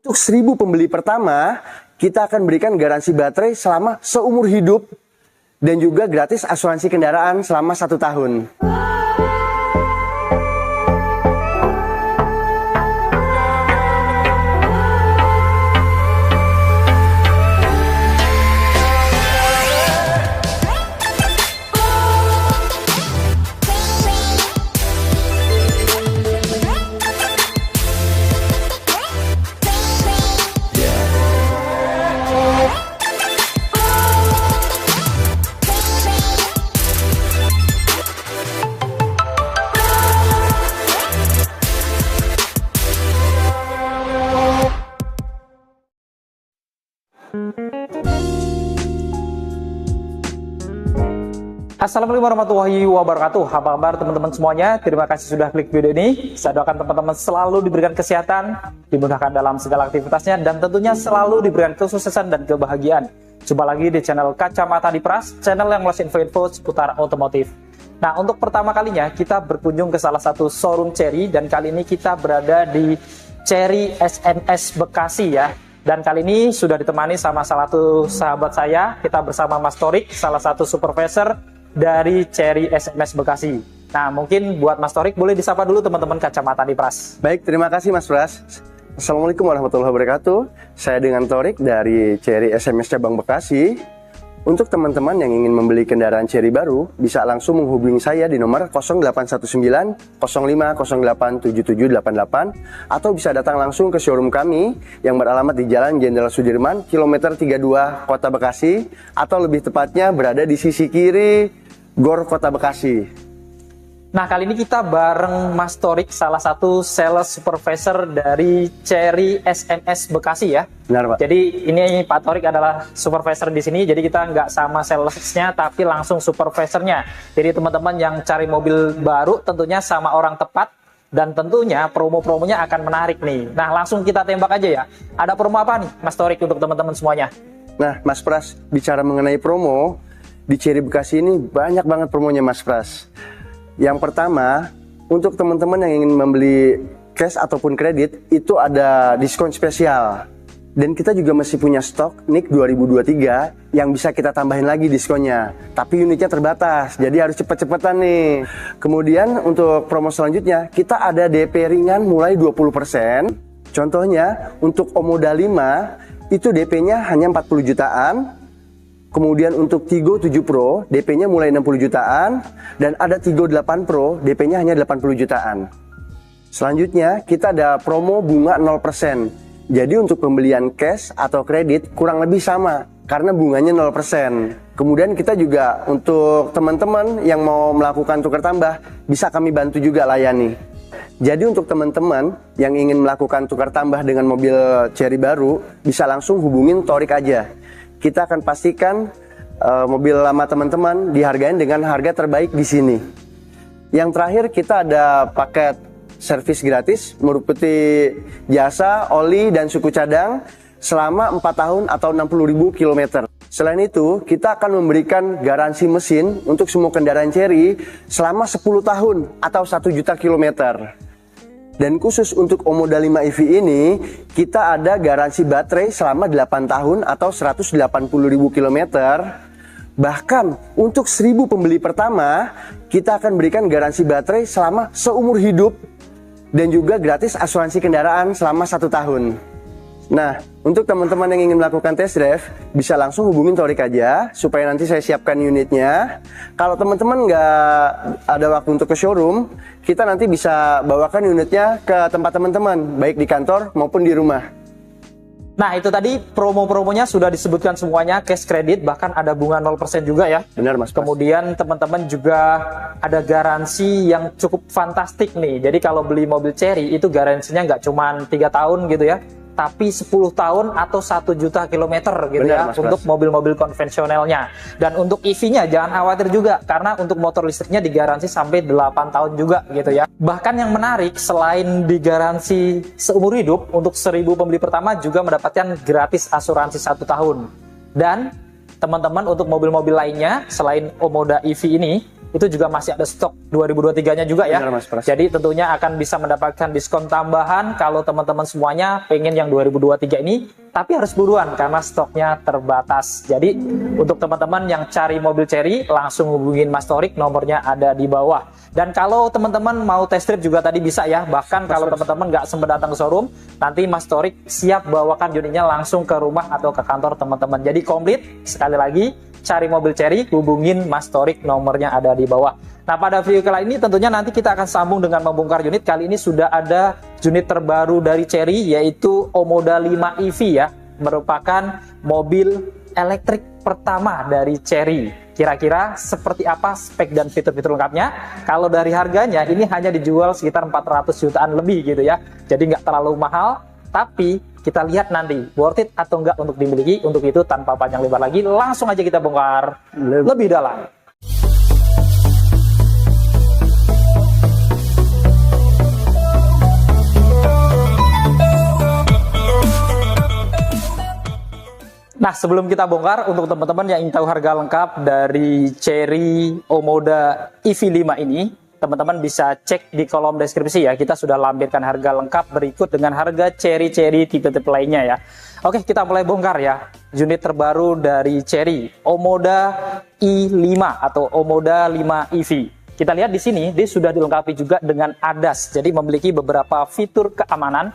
Untuk 1000 pembeli pertama, kita akan berikan garansi baterai selama seumur hidup dan juga gratis asuransi kendaraan selama 1 tahun. Assalamualaikum warahmatullahi wabarakatuh. Apa kabar teman-teman semuanya? Terima kasih sudah klik video ini. Saya doakan teman-teman selalu diberikan kesehatan, dimudahkan dalam segala aktivitasnya, dan tentunya selalu diberikan kesuksesan dan kebahagiaan. Jumpa lagi di channel Kacamata Dipras, channel yang ngeluarin info-info seputar otomotif. Nah, untuk pertama kalinya kita berkunjung ke salah satu showroom Chery, dan kali ini kita berada di Chery SMS Bekasi ya. Dan kali ini sudah ditemani sama salah satu sahabat saya. Kita bersama Mas Torik, salah satu supervisor dari Chery SMS Bekasi. Nah, mungkin buat Mas Torik boleh disapa dulu teman-teman Kacamata Dipras. Baik, terima kasih Mas Pras. Assalamualaikum warahmatullahi wabarakatuh. Saya dengan Torik dari Chery SMS Cabang Bekasi. Untuk teman-teman yang ingin membeli kendaraan Chery baru, bisa langsung menghubungi saya di nomor 0819 05087788 atau bisa datang langsung ke showroom kami yang beralamat di Jalan Jenderal Sudirman, kilometer 32, Kota Bekasi, atau lebih tepatnya berada di sisi kiri Gor Kota Bekasi. Nah, kali ini kita bareng Mas Torik, salah satu sales supervisor dari Chery SMS Bekasi ya. Benar, Pak. Jadi ini Pak Torik adalah supervisor di sini, jadi kita nggak sama salesnya tapi langsung supervisornya. Jadi teman-teman yang cari mobil baru tentunya sama orang tepat, dan tentunya promo-promonya akan menarik nih. Nah, langsung kita tembak aja ya. Ada promo apa nih Mas Torik untuk teman-teman semuanya? Nah, Mas Pras, bicara mengenai promo, di Chery Bekasi ini banyak banget promonya Mas Pras. Yang pertama, untuk teman-teman yang ingin membeli cash ataupun kredit, itu ada diskon spesial. Dan kita juga masih punya stok NIK 2023 yang bisa kita tambahin lagi diskonnya. Tapi unitnya terbatas, jadi harus cepet-cepetan nih. Kemudian untuk promo selanjutnya, kita ada DP ringan mulai 20%. Contohnya, untuk Omoda 5, itu DP-nya hanya 40 jutaan. Kemudian untuk Tigo 7 Pro, DP-nya mulai 60 jutaan. Dan ada Tigo 8 Pro, DP-nya hanya 80 jutaan. Selanjutnya, kita ada promo bunga 0%. Jadi untuk pembelian cash atau kredit kurang lebih sama, karena bunganya 0%. Kemudian kita juga untuk teman-teman yang mau melakukan tukar tambah, bisa kami bantu juga layani. Jadi untuk teman-teman yang ingin melakukan tukar tambah dengan mobil Chery baru, bisa langsung hubungin Torik aja. Kita akan pastikan mobil lama teman-teman dihargain dengan harga terbaik di sini. Yang terakhir, kita ada paket servis gratis meliputi jasa, oli, dan suku cadang selama 4 tahun atau 60.000 km. Selain itu, kita akan memberikan garansi mesin untuk semua kendaraan Chery selama 10 tahun atau 1 juta kilometer. Dan khusus untuk Omoda 5 EV ini, kita ada garansi baterai selama 8 tahun atau 180.000 km. Bahkan untuk 1000 pembeli pertama, kita akan berikan garansi baterai selama seumur hidup dan juga gratis asuransi kendaraan selama 1 tahun. Nah, untuk teman-teman yang ingin melakukan test drive, bisa langsung hubungin Torik aja, supaya nanti saya siapkan unitnya. Kalau teman-teman nggak ada waktu untuk ke showroom, kita nanti bisa bawakan unitnya ke tempat teman-teman, baik di kantor maupun di rumah. Nah, itu tadi promo-promonya sudah disebutkan semuanya, cash kredit, bahkan ada bunga 0% juga ya. Benar, Mas. Kemudian teman-teman juga ada garansi yang cukup fantastik nih. Jadi kalau beli mobil Chery itu garansinya nggak cuma 3 tahun gitu ya, tapi 10 tahun atau 1 juta kilometer gitu. Benar, ya, Mas, untuk mobil-mobil konvensionalnya. Dan untuk EV-nya jangan khawatir juga, karena untuk motor listriknya digaransi sampai 8 tahun juga gitu ya. Bahkan yang menarik, selain digaransi seumur hidup, untuk 1000 pembeli pertama juga mendapatkan gratis asuransi 1 tahun. Dan teman-teman untuk mobil-mobil lainnya selain Omoda EV ini, itu juga masih ada stok 2023-nya juga ya. Benar, Mas Pras. Jadi tentunya akan bisa mendapatkan diskon tambahan kalau teman-teman semuanya pengen yang 2023 ini, tapi harus buruan karena stoknya terbatas. Jadi untuk teman-teman yang cari mobil Chery, langsung hubungin Mas Torik, nomornya ada di bawah. Dan kalau teman-teman mau test drive juga tadi bisa ya, bahkan kalau teman-teman nggak sempat datang ke showroom, nanti Mas Torik siap bawakan unitnya langsung ke rumah atau ke kantor teman-teman. Jadi komplit, sekali lagi, cari mobil Chery, hubungin Mas Torik, nomornya ada di bawah. Nah, pada video kali ini tentunya nanti kita akan sambung dengan membongkar unit. Kali ini sudah ada unit terbaru dari Chery, yaitu Omoda 5 EV ya, merupakan mobil elektrik pertama dari Chery. Kira-kira seperti apa spek dan fitur-fitur lengkapnya? Kalau dari harganya, ini hanya dijual sekitar 400 jutaan lebih gitu ya. Jadi nggak terlalu mahal, tapi kita lihat nanti worth it atau enggak untuk dimiliki. Untuk itu tanpa panjang lebar lagi, langsung aja kita bongkar lebih dalam. Nah, sebelum kita bongkar, untuk teman-teman yang ingin tahu harga lengkap dari Chery Omoda EV5 ini, teman-teman bisa cek di kolom deskripsi ya. Kita sudah lampirkan harga lengkap berikut dengan harga Chery tipe-tipe lainnya ya. Oke, kita mulai bongkar ya. Unit terbaru dari Chery, Omoda i5 atau Omoda 5 EV. Kita lihat di sini, dia sudah dilengkapi juga dengan ADAS. Jadi memiliki beberapa fitur keamanan.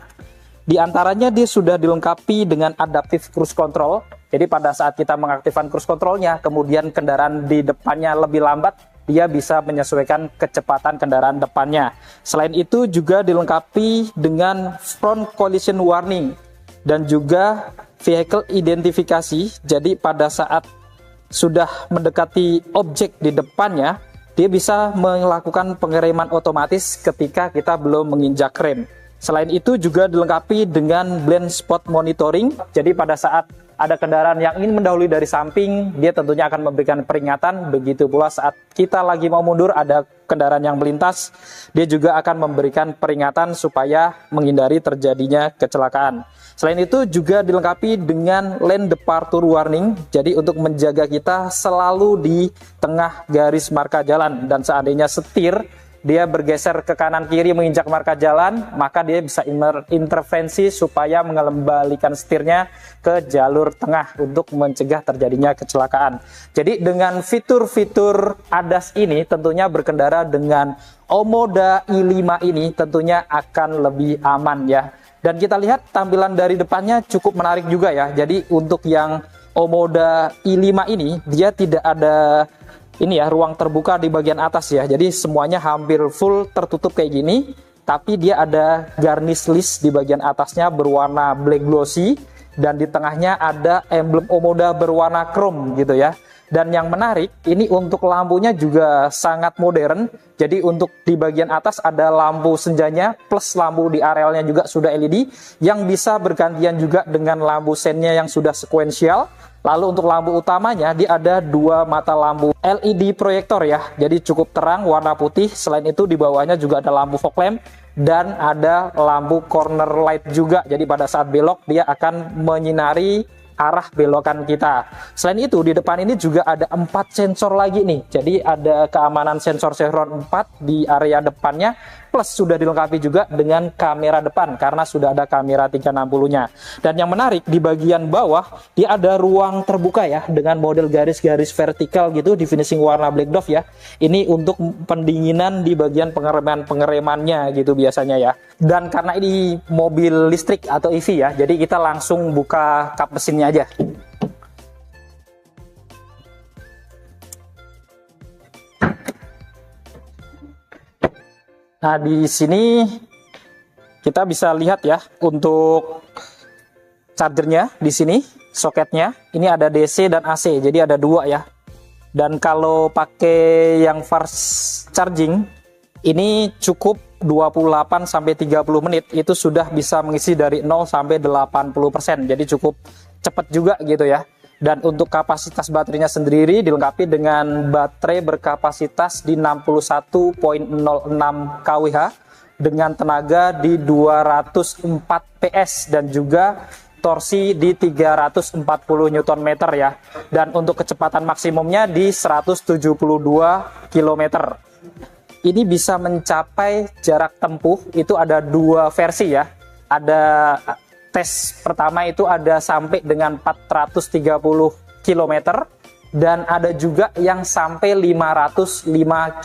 Di antaranya dia sudah dilengkapi dengan Adaptive Cruise Control. Jadi pada saat kita mengaktifkan cruise controlnya, kemudian kendaraan di depannya lebih lambat, dia bisa menyesuaikan kecepatan kendaraan depannya. Selain itu juga dilengkapi dengan Front Collision Warning dan juga Vehicle Identifikasi. Jadi pada saat sudah mendekati objek di depannya, dia bisa melakukan pengereman otomatis ketika kita belum menginjak rem. Selain itu juga dilengkapi dengan blind spot monitoring. Jadi pada saat ada kendaraan yang ingin mendahului dari samping, dia tentunya akan memberikan peringatan. Begitu pula saat kita lagi mau mundur, ada kendaraan yang melintas, dia juga akan memberikan peringatan supaya menghindari terjadinya kecelakaan. Selain itu juga dilengkapi dengan lane departure warning. Jadi untuk menjaga kita selalu di tengah garis marka jalan, dan seandainya setir dia bergeser ke kanan kiri menginjak marka jalan, maka dia bisa intervensi supaya mengembalikan setirnya ke jalur tengah untuk mencegah terjadinya kecelakaan. Jadi dengan fitur-fitur ADAS ini tentunya berkendara dengan Omoda i5 ini tentunya akan lebih aman ya. Dan kita lihat tampilan dari depannya cukup menarik juga ya. Jadi untuk yang Omoda i5 ini, dia tidak ada ini ya, ruang terbuka di bagian atas ya. Jadi semuanya hampir full tertutup kayak gini, tapi dia ada garnish list di bagian atasnya berwarna black glossy, dan di tengahnya ada emblem Omoda berwarna chrome gitu ya. Dan yang menarik, ini untuk lampunya juga sangat modern. Jadi untuk di bagian atas ada lampu senjanya, plus lampu di arealnya juga sudah LED, yang bisa bergantian juga dengan lampu sennya yang sudah sekuensial. Lalu untuk lampu utamanya, dia ada dua mata lampu LED proyektor ya. Jadi cukup terang, warna putih. Selain itu di bawahnya juga ada lampu fog lamp dan ada lampu corner light juga. Jadi pada saat belok dia akan menyinari arah belokan kita. Selain itu di depan ini juga ada 4 sensor lagi nih. Jadi ada keamanan sensor chevron 4 di area depannya, plus sudah dilengkapi juga dengan kamera depan karena sudah ada kamera 360-nya. Dan yang menarik di bagian bawah dia ada ruang terbuka ya dengan model garis-garis vertikal gitu di finishing warna black dove ya. Ini untuk pendinginan di bagian pengeremannya gitu biasanya ya. Dan karena ini mobil listrik atau EV ya, jadi kita langsung buka kap mesinnya aja. Nah, di sini kita bisa lihat ya untuk chargernya di sini, soketnya. Ini ada DC dan AC, jadi ada dua ya. Dan kalau pakai yang fast charging, ini cukup 28 sampai 30 menit itu sudah bisa mengisi dari 0 sampai 80%. Jadi cukup cepat juga gitu ya. Dan untuk kapasitas baterainya sendiri dilengkapi dengan baterai berkapasitas di 61,06 kWh dengan tenaga di 204 PS dan juga torsi di 340 Nm ya. Dan untuk kecepatan maksimumnya di 172 km. Ini bisa mencapai jarak tempuh itu ada dua versi ya. Ada tes pertama itu ada sampai dengan 430 km dan ada juga yang sampai 505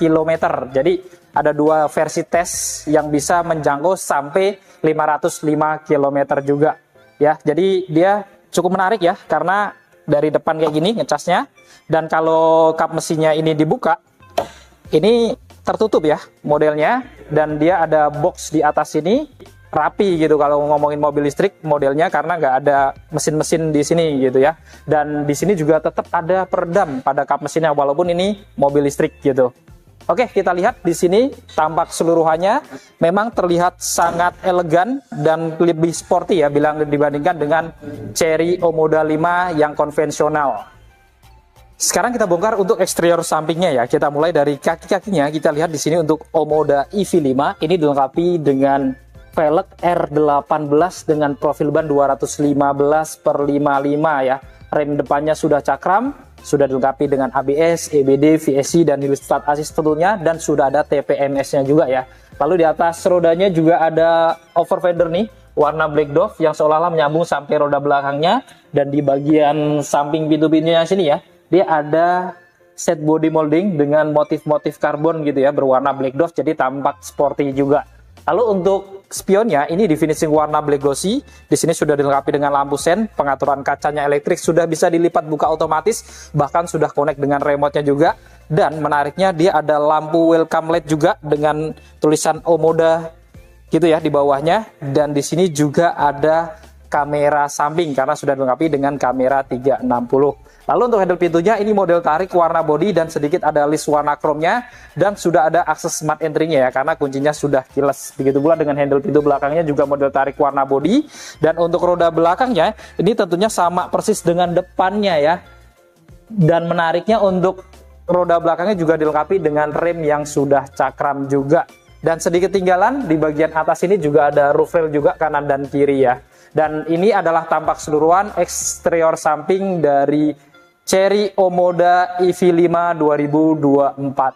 km. Jadi ada dua versi tes yang bisa menjangkau sampai 505 km juga ya. Jadi dia cukup menarik ya karena dari depan kayak gini ngecasnya, dan kalau kap mesinnya ini dibuka ini tertutup ya modelnya, dan dia ada box di atas sini rapi gitu kalau ngomongin mobil listrik modelnya, karena nggak ada mesin-mesin di sini gitu ya. Dan di sini juga tetap ada peredam pada kap mesinnya walaupun ini mobil listrik gitu. Oke, kita lihat di sini tampak seluruhannya memang terlihat sangat elegan dan lebih sporty ya dibandingkan dengan Chery Omoda 5 yang konvensional. Sekarang kita bongkar untuk eksterior sampingnya ya. Kita mulai dari kaki-kakinya. Kita lihat di sini untuk Omoda EV5 ini dilengkapi dengan velg R18 dengan profil ban 215/55 ya. Rem depannya sudah cakram, sudah dilengkapi dengan ABS, EBD, VSC dan Hill Start Assist tentunya, dan sudah ada TPMS-nya juga ya. Lalu di atas rodanya juga ada overfender nih warna black dove yang seolah-olah menyambung sampai roda belakangnya, dan di bagian samping pintu-pintunya sini ya, dia ada set body molding dengan motif-motif karbon gitu ya, berwarna black dove, jadi tampak sporty juga. Lalu untuk spionnya ini di finishing warna black glossy. Di sini sudah dilengkapi dengan lampu sen, pengaturan kacanya elektrik, sudah bisa dilipat buka otomatis, bahkan sudah connect dengan remote-nya juga. Dan menariknya dia ada lampu welcome light juga dengan tulisan Omoda gitu ya di bawahnya. Dan di sini juga ada kamera samping karena sudah dilengkapi dengan kamera 360. Lalu untuk handle pintunya ini model tarik warna body dan sedikit ada list warna chrome-nya, dan sudah ada akses smart entry-nya ya karena kuncinya sudah keyless. Begitu pula dengan handle pintu belakangnya juga model tarik warna body, dan untuk roda belakangnya ini tentunya sama persis dengan depannya ya. Dan menariknya untuk roda belakangnya juga dilengkapi dengan rem yang sudah cakram juga. Dan sedikit tinggalan di bagian atas ini juga ada roof rail juga kanan dan kiri ya. Dan ini adalah tampak keseluruhan eksterior samping dari Chery Omoda EV5 2024.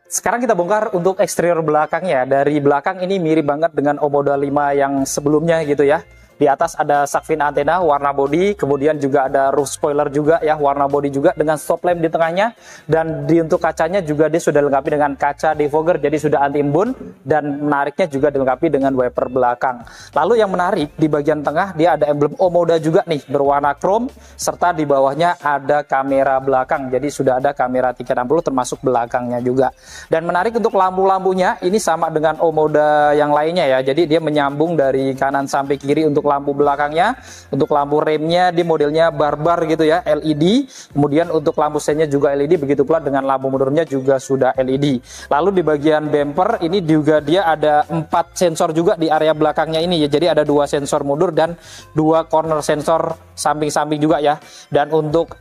Sekarang kita bongkar untuk eksterior belakangnya. Dari belakang ini mirip banget dengan Omoda 5 yang sebelumnya gitu ya. Di atas ada shark fin antena warna body, kemudian juga ada roof spoiler juga ya warna body juga dengan stop lamp di tengahnya, dan untuk kacanya juga dia sudah dilengkapi dengan kaca defogger jadi sudah anti embun, dan menariknya juga dilengkapi dengan wiper belakang. Lalu yang menarik di bagian tengah dia ada emblem Omoda juga nih berwarna chrome, serta di bawahnya ada kamera belakang, jadi sudah ada kamera 360 termasuk belakangnya juga. Dan menarik untuk lampu-lampunya ini sama dengan Omoda yang lainnya ya, jadi dia menyambung dari kanan sampai kiri untuk lampu belakangnya. Untuk lampu remnya di modelnya barbar gitu ya, LED. Kemudian untuk lampu sennya juga LED, begitu pula dengan lampu mundurnya juga sudah LED. Lalu di bagian bumper ini juga dia ada 4 sensor juga di area belakangnya ini ya. Jadi ada 2 sensor mundur dan 2 corner sensor samping-samping juga ya. Dan untuk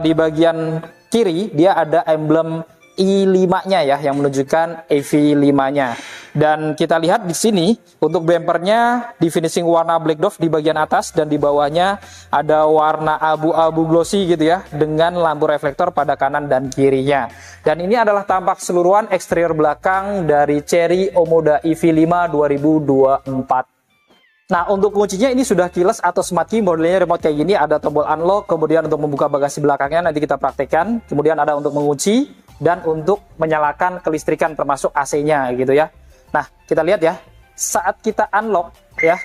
di bagian kiri dia ada emblem i5-nya ya yang menunjukkan EV5-nya. Dan kita lihat di sini untuk bumpernya di finishing warna black dove di bagian atas, dan di bawahnya ada warna abu-abu glossy gitu ya dengan lampu reflektor pada kanan dan kirinya. Dan ini adalah tampak keseluruhan eksterior belakang dari Chery Omoda EV5 2024. Nah, untuk kuncinya ini sudah keyless atau smart key, modelnya remote kayak gini, ada tombol unlock, kemudian untuk membuka bagasi belakangnya nanti kita praktekkan, kemudian ada untuk mengunci dan untuk menyalakan kelistrikan termasuk AC-nya gitu ya. Nah, kita lihat ya, saat kita unlock ya,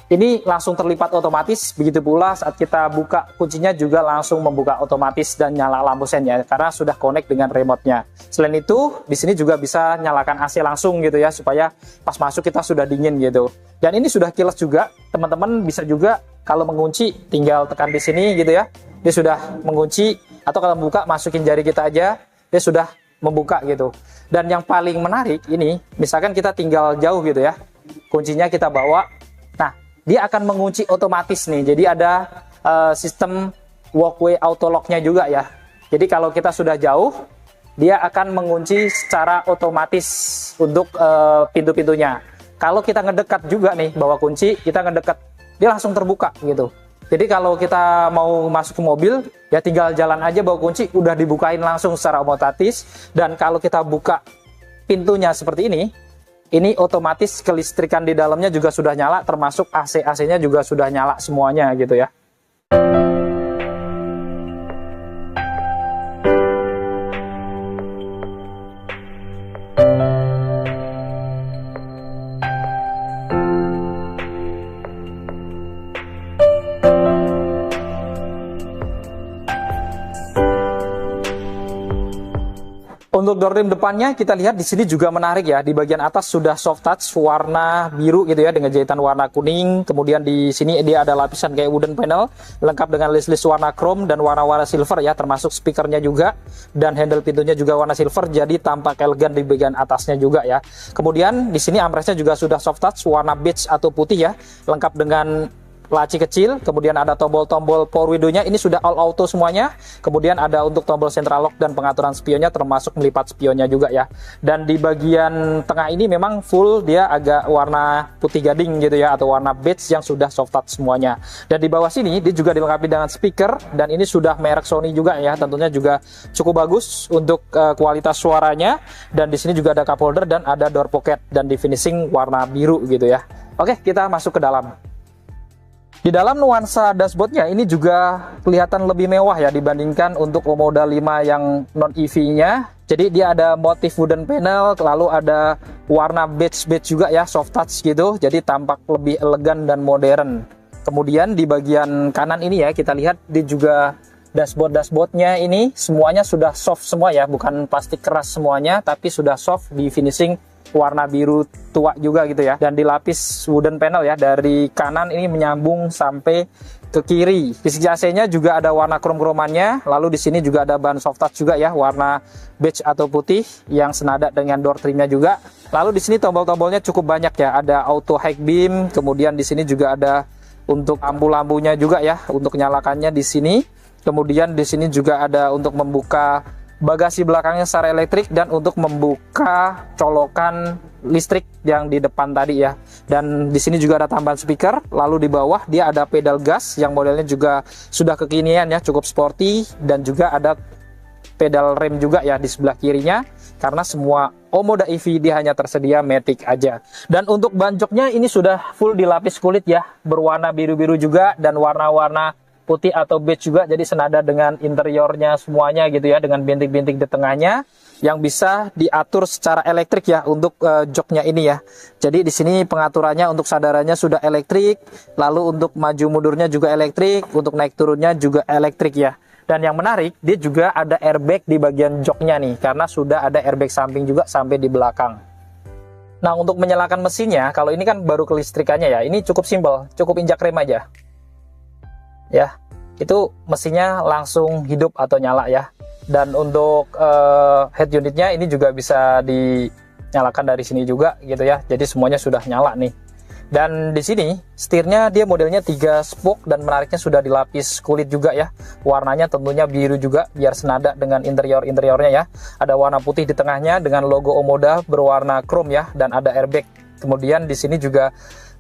ini langsung terlipat otomatis, begitu pula saat kita buka kuncinya juga langsung membuka otomatis dan nyala lampu sen ya, karena sudah connect dengan remote-nya. Selain itu, di sini juga bisa nyalakan AC langsung gitu ya, supaya pas masuk kita sudah dingin gitu. Dan ini sudah keyless juga, teman-teman bisa juga kalau mengunci tinggal tekan di sini gitu ya, dia sudah mengunci, atau kalau membuka masukin jari kita aja, dia sudah membuka gitu. Dan yang paling menarik ini, misalkan kita tinggal jauh gitu ya, kuncinya kita bawa, nah dia akan mengunci otomatis nih. Jadi ada sistem walkway auto lock-nya juga ya. Jadi kalau kita sudah jauh, dia akan mengunci secara otomatis untuk pintu-pintunya. Kalau kita ngedekat juga nih bawa kunci, kita ngedekat dia langsung terbuka gitu. Jadi kalau kita mau masuk ke mobil, ya tinggal jalan aja bawa kunci, udah dibukain langsung secara otomatis. Dan kalau kita buka pintunya seperti ini otomatis kelistrikan di dalamnya juga sudah nyala, termasuk AC-AC-nya juga sudah nyala semuanya gitu ya. Untuk door trim depannya kita lihat di sini juga menarik ya. Di bagian atas sudah soft touch warna biru gitu ya dengan jahitan warna kuning. Kemudian di sini dia ada lapisan kayak wooden panel lengkap dengan list-list warna chrome dan warna-warna silver ya, termasuk speakernya juga dan handle pintunya juga warna silver, jadi tampak elegan di bagian atasnya juga ya. Kemudian di sini armrestnya juga sudah soft touch warna beige atau putih ya, lengkap dengan laci kecil, kemudian ada tombol-tombol power window-nya, ini sudah all auto semuanya. Kemudian ada untuk tombol central lock dan pengaturan spionnya, termasuk melipat spionnya juga ya. Dan di bagian tengah ini memang full dia agak warna putih gading gitu ya, atau warna beige yang sudah soft touch semuanya. Dan di bawah sini dia juga dilengkapi dengan speaker, dan ini sudah merek Sony juga ya, tentunya juga cukup bagus untuk kualitas suaranya. Dan di sini juga ada cup holder dan ada door pocket, dan di finishing warna biru gitu ya. Oke, kita masuk ke dalam. Di dalam nuansa dashboardnya ini juga kelihatan lebih mewah ya dibandingkan untuk Omoda 5 yang non EV-nya. Jadi dia ada motif wooden panel, lalu ada warna beige juga ya, soft touch gitu. Jadi tampak lebih elegan dan modern. Kemudian di bagian kanan ini ya kita lihat dia juga dashboardnya ini semuanya sudah soft semua ya, bukan plastik keras semuanya, tapi sudah soft di finishing warna biru tua juga gitu ya, dan dilapis wooden panel ya dari kanan ini menyambung sampai ke kiri. Di sisi AC-nya juga ada warna krom-kromannya, lalu di sini juga ada ban soft touch juga ya, warna beige atau putih yang senada dengan door trimnya juga. Lalu di sini tombol-tombolnya cukup banyak ya, ada auto high beam, kemudian di sini juga ada untuk lampu-lampunya juga ya, untuk nyalakannya di sini. Kemudian di sini juga ada untuk membuka bagasi belakangnya secara elektrik dan untuk membuka colokan listrik yang di depan tadi ya. Dan di sini juga ada tambahan speaker. Lalu di bawah dia ada pedal gas yang modelnya juga sudah kekinian ya, cukup sporty, dan juga ada pedal rem juga ya di sebelah kirinya, karena semua Omoda EV dia hanya tersedia matic aja. Dan untuk ban joknya ini sudah full dilapis kulit ya, berwarna biru-biru juga dan warna-warna putih atau beige juga, jadi senada dengan interiornya semuanya gitu ya, dengan bintik-bintik di tengahnya yang bisa diatur secara elektrik ya untuk joknya ini ya. Jadi di sini pengaturannya untuk sadarannya sudah elektrik, lalu untuk maju mundurnya juga elektrik, untuk naik turunnya juga elektrik ya. Dan yang menarik, dia juga ada airbag di bagian joknya nih, karena sudah ada airbag samping juga sampai di belakang. Nah, untuk menyalakan mesinnya, kalau ini kan baru kelistrikannya ya, ini cukup simpel, cukup injak rem aja. Ya, itu mesinnya langsung hidup atau nyala ya. Dan untuk head unitnya ini juga bisa dinyalakan dari sini juga gitu ya. Jadi semuanya sudah nyala nih. Dan di sini setirnya dia modelnya 3 spoke dan menariknya sudah dilapis kulit juga ya. Warnanya tentunya biru juga biar senada dengan interiornya ya. Ada warna putih di tengahnya dengan logo Omoda berwarna chrome ya, dan ada airbag. Kemudian di sini juga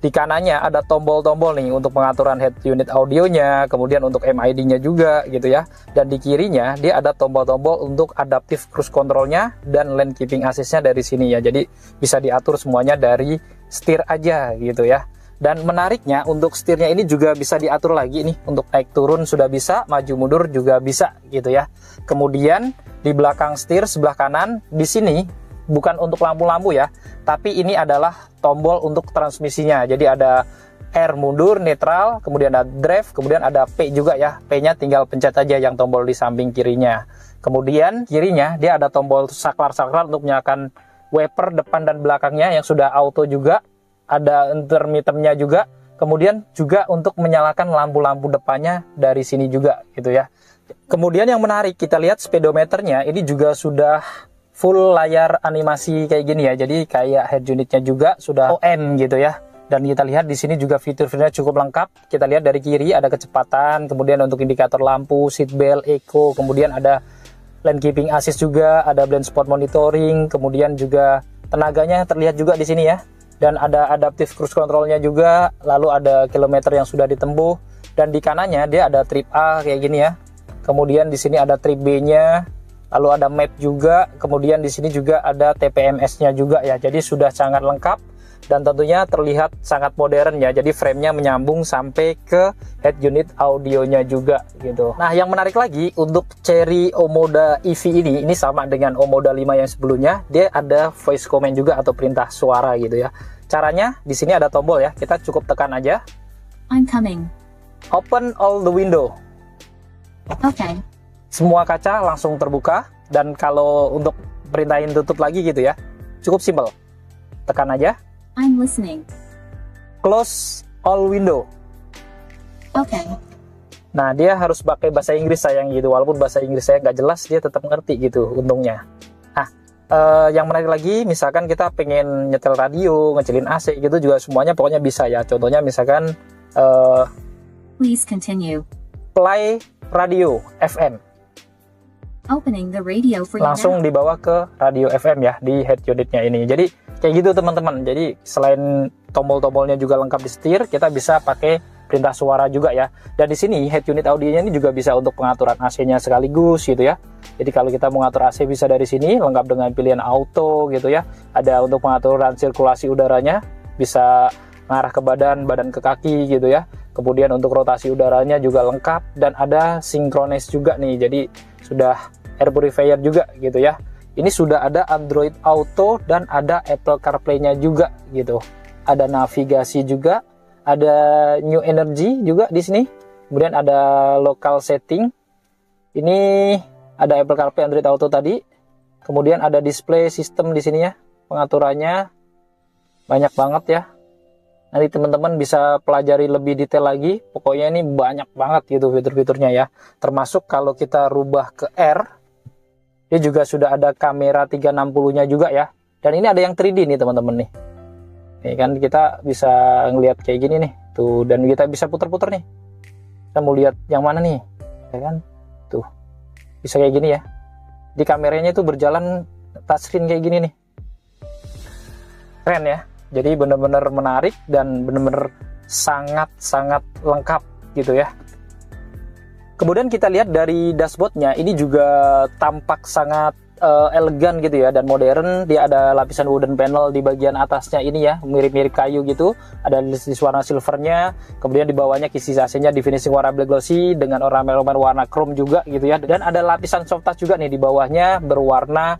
di kanannya ada tombol-tombol nih untuk pengaturan head unit audionya, kemudian untuk MID-nya juga gitu ya. Dan di kirinya dia ada tombol-tombol untuk adaptive cruise control-nya dan lane keeping assist-nya dari sini ya. Jadi bisa diatur semuanya dari setir aja gitu ya. Dan menariknya untuk setirnya ini juga bisa diatur lagi nih, untuk naik turun sudah bisa, maju mundur juga bisa gitu ya. Kemudian di belakang setir sebelah kanan di sini bukan untuk lampu-lampu ya, tapi ini adalah tombol untuk transmisinya. Jadi ada R mundur, netral, kemudian ada drive, kemudian ada P juga ya. P-nya tinggal pencet aja yang tombol di samping kirinya. Kemudian kirinya dia ada tombol saklar-saklar untuk menyalakan wiper depan dan belakangnya yang sudah auto juga. Ada intermittennya juga. Kemudian juga untuk menyalakan lampu-lampu depannya dari sini juga gitu ya. Kemudian yang menarik, kita lihat speedometernya ini juga sudah full layar animasi kayak gini ya. Jadi kayak head unitnya juga sudah ON gitu ya. Dan kita lihat di sini juga fitur-fiturnya cukup lengkap. Kita lihat dari kiri ada kecepatan, kemudian untuk indikator lampu, seat belt, eco, kemudian ada lane keeping assist juga, ada blind spot monitoring, kemudian juga tenaganya terlihat juga di sini ya. dan ada adaptive cruise controlnya juga, lalu ada kilometer yang sudah ditempuh, dan di kanannya dia ada trip A kayak gini ya. Kemudian di sini ada trip B-nya, lalu ada map juga, kemudian di sini juga ada TPMS-nya juga ya. Jadi sudah sangat lengkap dan tentunya terlihat sangat modern ya. Jadi frame-nya menyambung sampai ke head unit audionya juga gitu. Nah, yang menarik lagi untuk Chery Omoda EV ini sama dengan Omoda 5 yang sebelumnya, dia ada voice command juga atau perintah suara gitu ya. Caranya di sini ada tombol ya. Kita cukup tekan aja. I'm coming. Open all the window. Okay. Semua kaca langsung terbuka, dan kalau untuk perintahin tutup lagi gitu ya, cukup simple. Tekan aja. I'm listening. Close all window. Okay. Nah, dia harus pakai bahasa Inggris sayang gitu, walaupun bahasa Inggris saya nggak jelas, dia tetap ngerti gitu untungnya. Nah, yang menarik lagi, misalkan kita pengen nyetel radio, ngecilin AC gitu juga semuanya pokoknya bisa ya. Contohnya misalkan Please continue. play radio FM. Opening the radio for you Langsung now. dibawa ke radio FM ya di head unitnya ini. Jadi kayak gitu teman-teman. Jadi selain tombol-tombolnya juga lengkap di setir, kita bisa pakai perintah suara juga ya. Dan di sini head unit audionya ini juga bisa untuk pengaturan AC-nya sekaligus gitu ya. Jadi kalau kita mau ngatur AC bisa dari sini, lengkap dengan pilihan auto gitu ya. Ada untuk pengaturan sirkulasi udaranya, bisa ngarah ke badan, badan ke kaki gitu ya. Kemudian untuk rotasi udaranya juga lengkap, dan ada synchronize juga nih. Jadi sudah air purifier juga gitu ya. Ini sudah ada Android Auto dan ada Apple CarPlay-nya juga gitu. Ada navigasi juga, ada New Energy juga di sini. Kemudian ada local setting. Ini ada Apple CarPlay, Android Auto tadi. Kemudian ada display system di sini ya. Pengaturannya banyak banget ya. Nanti teman-teman bisa pelajari lebih detail lagi. Pokoknya ini banyak banget gitu fitur-fiturnya ya. Termasuk kalau kita rubah ke R, dia juga sudah ada kamera 360-nya juga ya. Dan ini ada yang 3D nih teman-teman nih. Nih kan kita bisa ngelihat kayak gini nih. Tuh, dan kita bisa putar-putar nih. Kita mau lihat yang mana nih. Ya kan? Tuh. Bisa kayak gini ya. Di kameranya itu berjalan touchscreen kayak gini nih. Keren ya. Jadi benar-benar menarik dan benar-benar sangat-sangat lengkap gitu ya. Kemudian kita lihat dari dashboardnya, ini juga tampak sangat elegan gitu ya dan modern. Dia ada lapisan wooden panel di bagian atasnya ini ya, mirip-mirip kayu gitu. Ada di warna silvernya. Kemudian di bawahnya kisi AC-nya di finishing warna black glossy dengan ornamen warna chrome juga gitu ya. Dan ada lapisan soft touch juga nih di bawahnya berwarna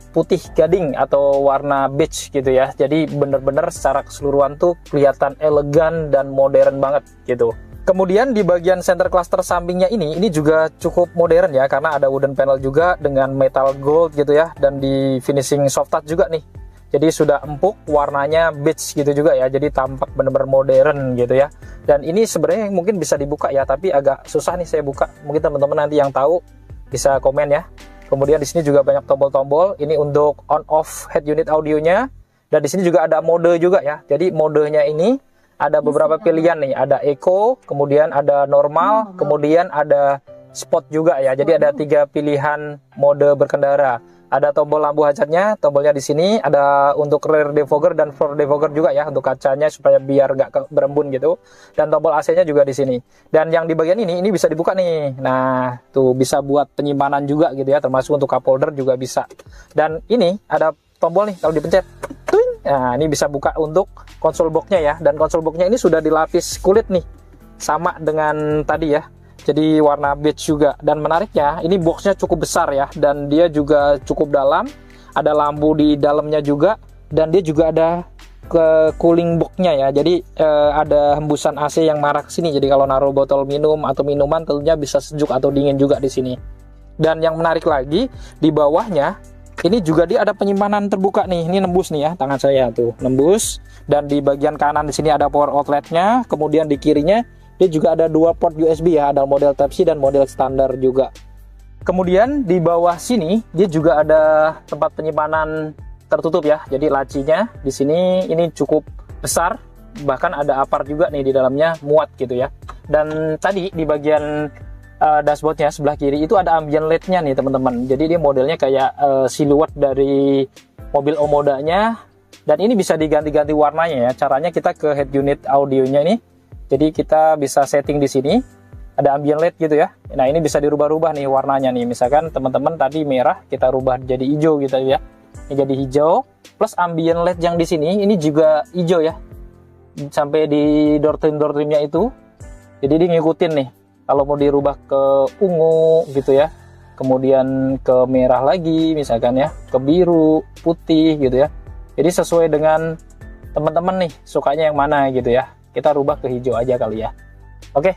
putih gading atau warna beige gitu ya. Jadi bener-bener secara keseluruhan tuh kelihatan elegan dan modern banget gitu. Kemudian di bagian center cluster sampingnya ini juga cukup modern ya, karena ada wooden panel juga dengan metal gold gitu ya, dan di finishing soft touch juga nih. Jadi sudah empuk, warnanya beige gitu juga ya, jadi tampak bener-bener modern gitu ya. Dan ini sebenarnya mungkin bisa dibuka ya, tapi agak susah nih saya buka. Mungkin teman-teman nanti yang tahu bisa komen ya. Kemudian di sini juga banyak tombol-tombol. Ini untuk on/off head unit audionya. Dan di sini juga ada mode juga ya. Jadi modenya ini ada beberapa pilihan nih. Ada eco, kemudian ada normal, kemudian ada sport juga ya. Jadi ada 3 pilihan mode berkendara. Ada tombol lampu hazardnya, tombolnya di sini. Ada untuk rear defogger dan front defogger juga ya, untuk kacanya supaya biar nggak berembun gitu. Dan tombol AC-nya juga di sini. Dan yang di bagian ini bisa dibuka nih. Nah, tuh bisa buat penyimpanan juga gitu ya, termasuk untuk cup holder juga bisa. Dan ini ada tombol nih, kalau dipencet, tuing. Nah, ini bisa buka untuk konsol box-nya ya. Dan konsol box-nya ini sudah dilapis kulit nih, sama dengan tadi ya. Jadi warna beige juga. Dan menariknya ini boxnya cukup besar ya, dan dia juga cukup dalam. Ada lampu di dalamnya juga, dan dia juga ada ke cooling box-nya ya. Jadi ada hembusan AC yang marah ke sini. Jadi kalau naruh botol minum atau minuman tentunya bisa sejuk atau dingin juga di sini. Dan yang menarik lagi di bawahnya ini juga dia ada penyimpanan terbuka nih. Ini nembus nih ya, tangan saya tuh nembus. Dan di bagian kanan di sini ada power outlet-nya. Kemudian di kirinya dia juga ada 2 port USB ya, ada model Type-C dan model standar juga. Kemudian di bawah sini dia juga ada tempat penyimpanan tertutup ya. Jadi lacinya di sini ini cukup besar, bahkan ada apar juga nih di dalamnya, muat gitu ya. Dan tadi di bagian dashboardnya sebelah kiri itu ada ambient LED-nya nih teman-teman. Jadi dia modelnya kayak siluet dari mobil Omodanya Dan ini bisa diganti-ganti warnanya ya. Caranya kita ke head unit audionya ini. Jadi kita bisa setting di sini. Ada ambient LED gitu ya. Nah, ini bisa dirubah-rubah nih warnanya nih. Misalkan teman-teman tadi merah, kita rubah jadi hijau gitu ya. Ini jadi hijau. Plus ambient LED yang di sini ini juga hijau ya. Sampai di door trim-nya itu. Jadi dia ngikutin nih. Kalau mau dirubah ke ungu gitu ya. Kemudian ke merah lagi misalkan ya. Ke biru, putih gitu ya. Jadi sesuai dengan teman-teman nih, sukanya yang mana gitu ya. Kita rubah ke hijau aja kali ya. Oke.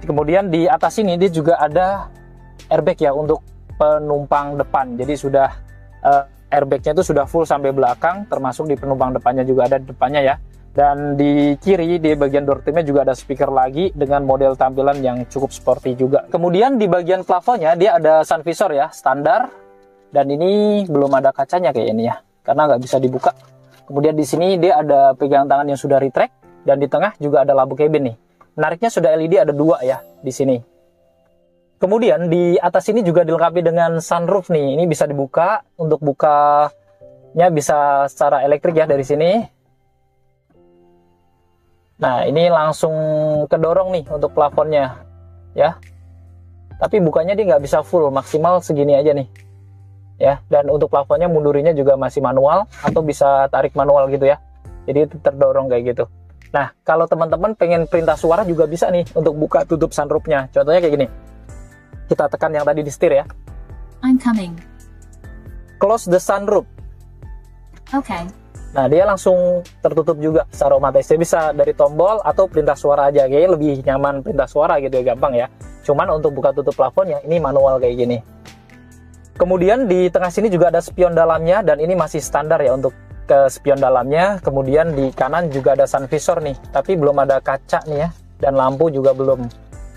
Kemudian di atas ini dia juga ada airbag ya untuk penumpang depan. Jadi sudah airbagnya itu sudah full sampai belakang, termasuk di penumpang depannya juga ada depannya ya. Dan di kiri di bagian door trimnya juga ada speaker lagi dengan model tampilan yang cukup sporty juga. Kemudian di bagian plafonnya dia ada sun visor ya, standar. Dan ini belum ada kacanya kayak ini ya, karena nggak bisa dibuka. Kemudian di sini dia ada pegangan tangan yang sudah retract, dan di tengah juga ada lampu cabin nih. Menariknya sudah LED ada 2 ya di sini. Kemudian di atas ini juga dilengkapi dengan sunroof nih. Ini bisa dibuka, untuk bukanya bisa secara elektrik ya dari sini. Nah, ini langsung kedorong nih untuk plafonnya ya. Tapi bukanya dia nggak bisa full, maksimal segini aja nih. Ya, dan untuk plafonnya mundurinnya juga masih manual atau bisa tarik manual gitu ya. Jadi itu terdorong kayak gitu. Nah, kalau teman-teman pengen perintah suara juga bisa nih untuk buka tutup sunroofnya. Contohnya kayak gini. Kita tekan yang tadi di setir ya. I'm coming. Close the sunroof. Okay. Nah, dia langsung tertutup juga secara otomatis. Dia bisa dari tombol atau perintah suara aja. Kayaknya lebih nyaman perintah suara gitu ya, gampang ya. Cuman untuk buka tutup plafonnya ini manual kayak gini. Kemudian di tengah sini juga ada spion dalamnya, dan ini masih standar ya untuk ke spion dalamnya. Kemudian di kanan juga ada sun visor nih, tapi belum ada kaca nih ya, dan lampu juga belum.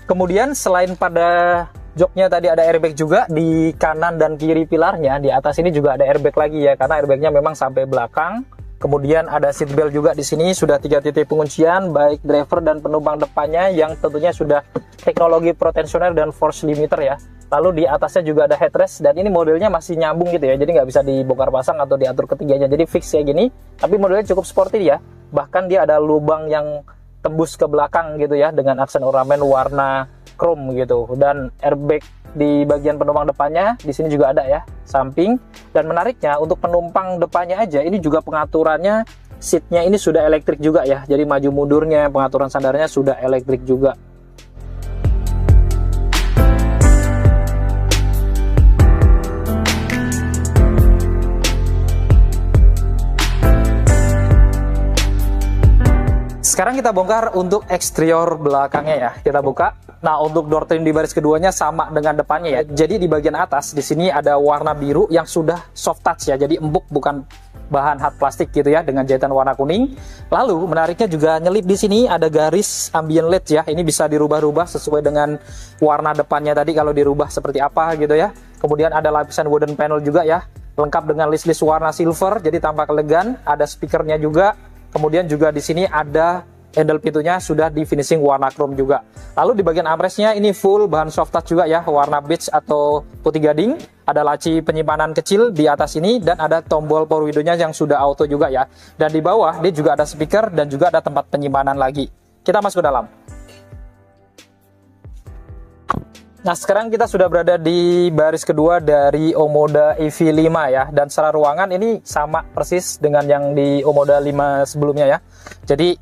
Kemudian selain pada joknya tadi ada airbag juga di kanan dan kiri pilarnya, di atas ini juga ada airbag lagi ya, karena airbagnya memang sampai belakang. Kemudian ada seat belt juga di sini, sudah 3 titik penguncian baik driver dan penumpang depannya yang tentunya sudah teknologi Pro tensioner dan force limiter ya. Lalu di atasnya juga ada headrest, dan ini modelnya masih nyambung gitu ya, jadi nggak bisa dibongkar pasang atau diatur ketiganya, jadi fix kayak gini. Tapi modelnya cukup sporty ya, bahkan dia ada lubang yang tembus ke belakang gitu ya, dengan aksen ornamen warna chrome gitu. Dan airbag di bagian penumpang depannya di sini juga ada ya, samping. Dan menariknya untuk penumpang depannya aja ini juga pengaturannya seatnya ini sudah elektrik juga ya, jadi maju mundurnya, pengaturan sandarnya sudah elektrik juga. Sekarang kita bongkar untuk eksterior belakangnya ya. Kita buka. Nah, untuk door trim di baris keduanya sama dengan depannya ya. Jadi di bagian atas di sini ada warna biru yang sudah soft touch ya. Jadi empuk, bukan bahan hard plastik gitu ya, dengan jahitan warna kuning. Lalu menariknya juga nyelip di sini ada garis ambient LED ya. Ini bisa dirubah-rubah sesuai dengan warna depannya tadi, kalau dirubah seperti apa gitu ya. Kemudian ada lapisan wooden panel juga ya, lengkap dengan list-list warna silver, jadi tampak elegan. Ada speakernya juga. Kemudian juga di sini ada handle pintunya sudah di finishing warna chrome juga. Lalu di bagian armrestnya ini full bahan soft touch juga ya, warna beige atau putih gading. Ada laci penyimpanan kecil di atas ini, dan ada tombol power window-nya yang sudah auto juga ya. Dan di bawah dia juga ada speaker dan juga ada tempat penyimpanan lagi. Kita masuk ke dalam. Nah, sekarang kita sudah berada di baris kedua dari Omoda EV5 ya, dan secara ruangan ini sama persis dengan yang di Omoda 5 sebelumnya ya. Jadi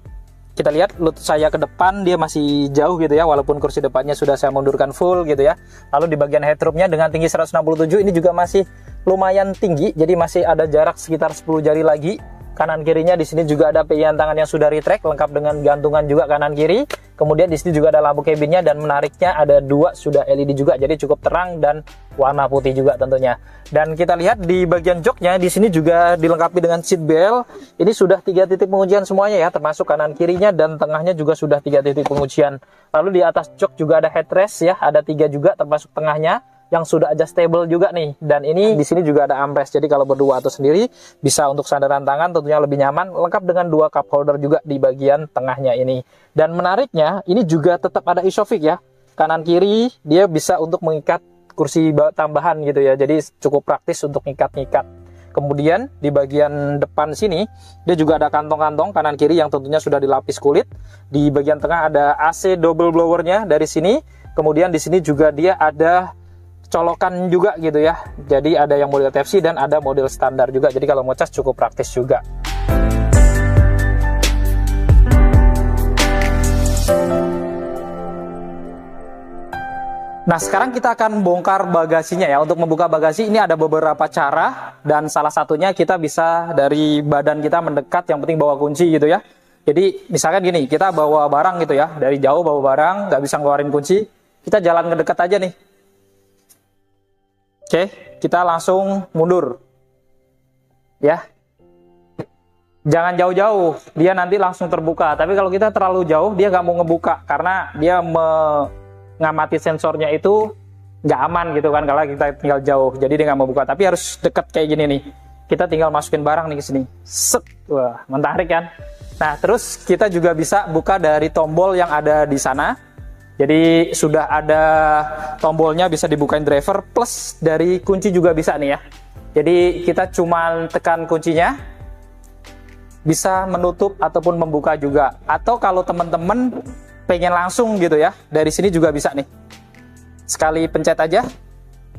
kita lihat lutut saya ke depan dia masih jauh gitu ya, walaupun kursi depannya sudah saya mundurkan full gitu ya. Lalu di bagian headroomnya dengan tinggi 167 ini juga masih lumayan tinggi, jadi masih ada jarak sekitar 10 jari lagi. Kanan kirinya di sini juga ada pegangan tangan yang sudah retract, lengkap dengan gantungan juga kanan kiri. Kemudian di sini juga ada lampu cabinnya, dan menariknya ada 2 sudah LED juga, jadi cukup terang dan warna putih juga tentunya. Dan kita lihat di bagian joknya di sini juga dilengkapi dengan seat belt. Ini sudah 3 titik penguncian semuanya ya, termasuk kanan kirinya, dan tengahnya juga sudah 3 titik penguncian. Lalu di atas jok juga ada headrest ya, ada 3 juga termasuk tengahnya, yang sudah adjustable juga nih. Dan ini di sini juga ada armrest, jadi kalau berdua atau sendiri bisa untuk sandaran tangan tentunya lebih nyaman, lengkap dengan 2 cup holder juga di bagian tengahnya ini. Dan menariknya ini juga tetap ada isofix ya, kanan kiri dia bisa untuk mengikat kursi tambahan gitu ya, jadi cukup praktis untuk ngikat-ngikat. Kemudian di bagian depan sini dia juga ada kantong-kantong kanan kiri yang tentunya sudah dilapis kulit. Di bagian tengah ada AC double blowernya dari sini. Kemudian di sini juga dia ada colokan juga gitu ya. Jadi ada yang model Type-C dan ada model standar juga. Jadi kalau mau cas cukup praktis juga. Nah, sekarang kita akan bongkar bagasinya ya. Untuk membuka bagasi ini ada beberapa cara, dan salah satunya kita bisa dari badan kita mendekat, yang penting bawa kunci gitu ya. Jadi misalkan gini, kita bawa barang gitu ya, dari jauh bawa barang, nggak bisa ngeluarin kunci, kita jalan ngedekat aja nih. Oke, kita langsung mundur. Ya. Jangan jauh-jauh, dia nanti langsung terbuka. Tapi kalau kita terlalu jauh, dia nggak mau ngebuka, karena dia ngamati sensornya itu nggak aman gitu kan kalau kita tinggal jauh, jadi dia nggak mau buka. Tapi harus deket kayak gini nih, kita tinggal masukin barang nih ke sini, set, wah menarik kan. Nah terus kita juga bisa buka dari tombol yang ada di sana. Jadi sudah ada tombolnya, bisa dibukain driver, plus dari kunci juga bisa nih ya. Jadi kita cuma tekan kuncinya, bisa menutup ataupun membuka juga. Atau kalau teman-teman pengen langsung gitu ya, dari sini juga bisa nih, sekali pencet aja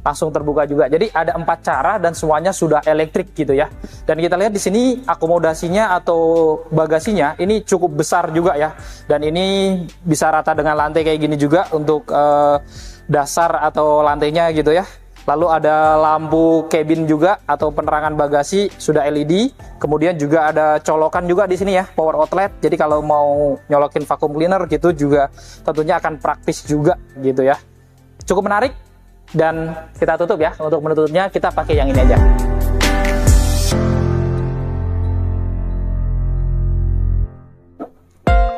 langsung terbuka juga. Jadi ada 4 cara dan semuanya sudah elektrik gitu ya. Dan kita lihat di sini akomodasinya atau bagasinya ini cukup besar juga ya, dan ini bisa rata dengan lantai kayak gini juga untuk dasar atau lantainya gitu ya. Lalu ada lampu cabin juga atau penerangan bagasi sudah LED. Kemudian juga ada colokan juga di sini ya, power outlet. Jadi kalau mau nyolokin vacuum cleaner gitu juga tentunya akan praktis juga gitu ya. Cukup menarik, dan kita tutup ya. Untuk menutupnya kita pakai yang ini aja.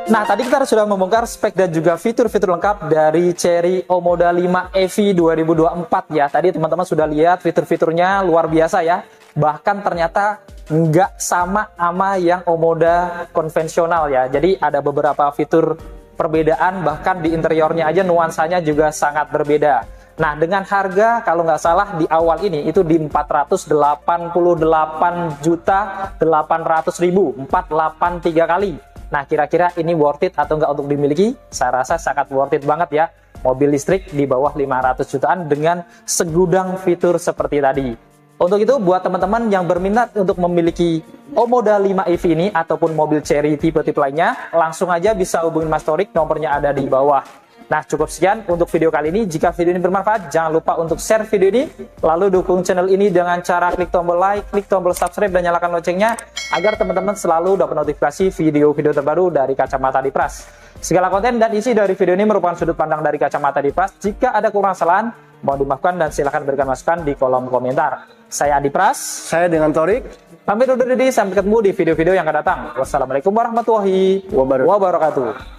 Nah, tadi kita sudah membongkar spek dan juga fitur-fitur lengkap dari Chery Omoda 5 EV 2024 ya. Tadi teman-teman sudah lihat fitur-fiturnya luar biasa ya. Bahkan ternyata nggak sama yang Omoda konvensional ya. Jadi ada beberapa fitur perbedaan, bahkan di interiornya aja nuansanya juga sangat berbeda. Nah, dengan harga kalau nggak salah di awal ini itu di 488.800.000, 483 kali. Nah, kira-kira ini worth it atau enggak untuk dimiliki? Saya rasa sangat worth it banget ya. Mobil listrik di bawah 500 jutaan dengan segudang fitur seperti tadi. Untuk itu, buat teman-teman yang berminat untuk memiliki Omoda 5 EV ini ataupun mobil Chery tipe-tipe lainnya, langsung aja bisa hubungin Mas Torik, nomornya ada di bawah. Nah, cukup sekian untuk video kali ini. Jika video ini bermanfaat, jangan lupa untuk share video ini, lalu dukung channel ini dengan cara klik tombol like, klik tombol subscribe, dan nyalakan loncengnya, agar teman-teman selalu dapat notifikasi video-video terbaru dari Kacamata Dipras. Segala konten dan isi dari video ini merupakan sudut pandang dari Kacamata Dipras. Jika ada kurang kesalahan, mohon dimaafkan dan silahkan berikan masukan di kolom komentar. Saya Adipras. Saya dengan Torik. Pamit undur diri, sampai ketemu di video-video yang akan datang. Wassalamualaikum warahmatullahi wabarakatuh.